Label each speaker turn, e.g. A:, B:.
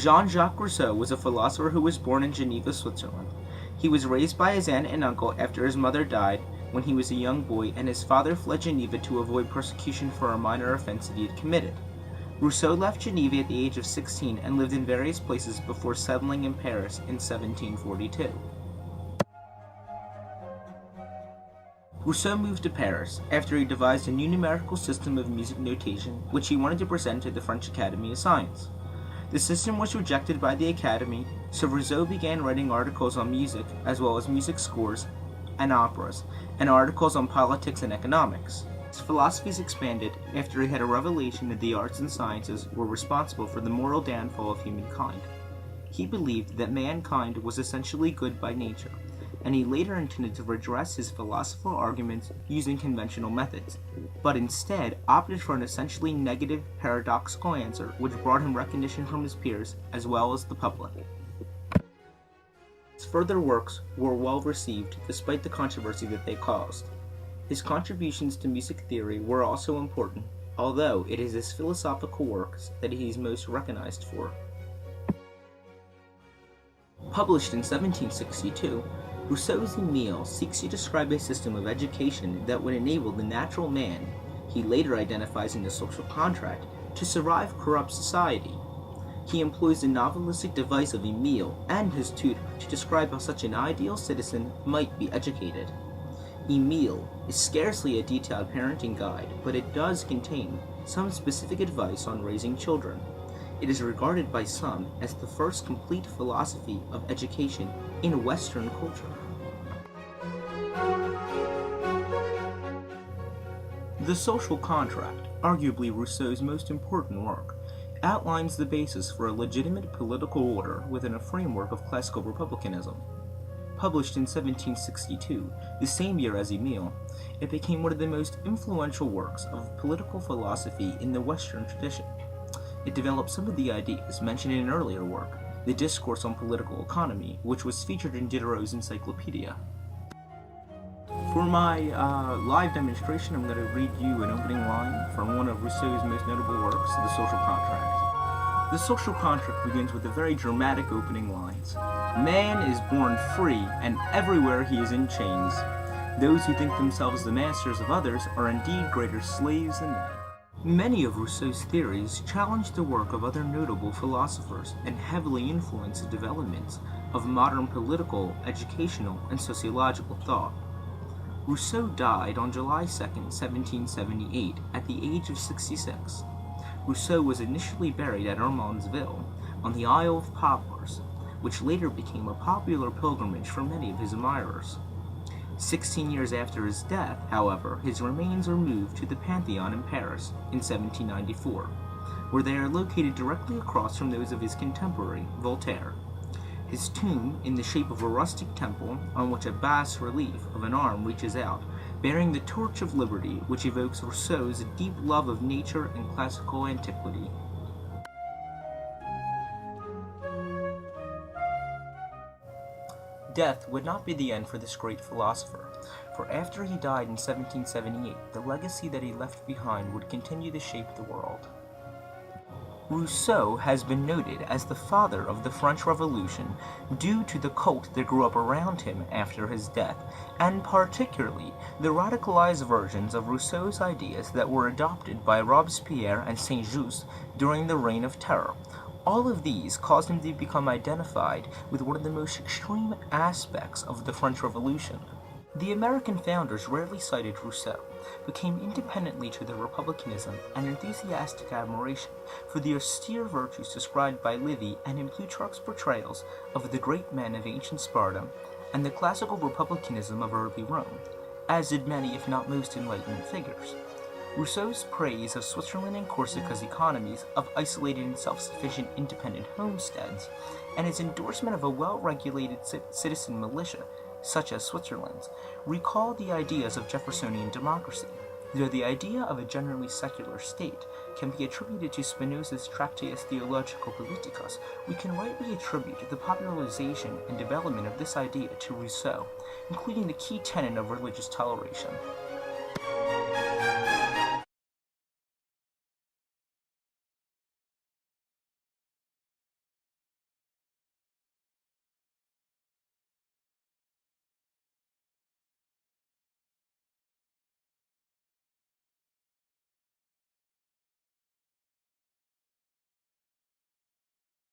A: Jean-Jacques Rousseau was a philosopher who was born in Geneva, Switzerland. He was raised by his aunt and uncle after his mother died when he was a young boy, and his father fled Geneva to avoid persecution for a minor offense that he had committed. Rousseau left Geneva at the age of 16 and lived in various places before settling in Paris in 1742. Rousseau moved to Paris after he devised a new numerical system of music notation which he wanted to present to the French Academy of Science. The system was rejected by the Academy, so Rousseau began writing articles on music, as well as music scores and operas, and articles on politics and economics. His philosophies expanded after he had a revelation that the arts and sciences were responsible for the moral downfall of humankind. He believed that mankind was essentially good by nature, and he later intended to redress his philosophical arguments using conventional methods, but instead opted for an essentially negative, paradoxical answer which brought him recognition from his peers as well as the public. His further works were well received despite the controversy that they caused. His contributions to music theory were also important, although it is his philosophical works that he is most recognized for. Published in 1762, Rousseau's Emile seeks to describe a system of education that would enable the natural man, he later identifies in the social contract, to survive corrupt society. He employs the novelistic device of Emile and his tutor to describe how such an ideal citizen might be educated. Emile is scarcely a detailed parenting guide, but it does contain some specific advice on raising children. It is regarded by some as the first complete philosophy of education in Western culture. The Social Contract, arguably Rousseau's most important work, outlines the basis for a legitimate political order within a framework of classical republicanism. Published in 1762, the same year as Emile, it became one of the most influential works of political philosophy in the Western tradition. It developed some of the ideas mentioned in an earlier work, the Discourse on Political Economy, which was featured in Diderot's encyclopedia. For my live demonstration, I'm going to read you an opening line from one of Rousseau's most notable works, The Social Contract. The Social Contract begins with the very dramatic opening lines. Man is born free, and everywhere he is in chains. Those who think themselves the masters of others are indeed greater slaves than they. Many of Rousseau's theories challenge the work of other notable philosophers and heavily influence the developments of modern political, educational, and sociological thought. Rousseau died on July 2, 1778, at the age of 66. Rousseau was initially buried at Hermonville, on the Isle of Poplars, which later became a popular pilgrimage for many of his admirers. 16 years after his death, however, his remains are moved to the Pantheon in Paris in 1794, where they are located directly across from those of his contemporary, Voltaire. His tomb, in the shape of a rustic temple on which a bas-relief of an arm reaches out, bearing the torch of liberty, which evokes Rousseau's deep love of nature and classical antiquity. Death would not be the end for this great philosopher, for after he died in 1778, the legacy that he left behind would continue to shape the world. Rousseau has been noted as the father of the French Revolution due to the cult that grew up around him after his death, and particularly the radicalized versions of Rousseau's ideas that were adopted by Robespierre and Saint-Just during the Reign of Terror. All of these caused him to become identified with one of the most extreme aspects of the French Revolution. The American founders rarely cited Rousseau, but came independently to their republicanism and enthusiastic admiration for the austere virtues described by Livy and in Plutarch's portrayals of the great men of ancient Sparta and the classical republicanism of early Rome, as did many if not most enlightened figures. Rousseau's praise of Switzerland and Corsica's economies of isolated and self-sufficient independent homesteads, and his endorsement of a well-regulated citizen militia, such as Switzerland's, recall the ideas of Jeffersonian democracy, though the idea of a generally secular state can be attributed to Spinoza's Tractatus Theologico Politicus. We can rightly attribute the popularization and development of this idea to Rousseau, including the key tenet of religious toleration.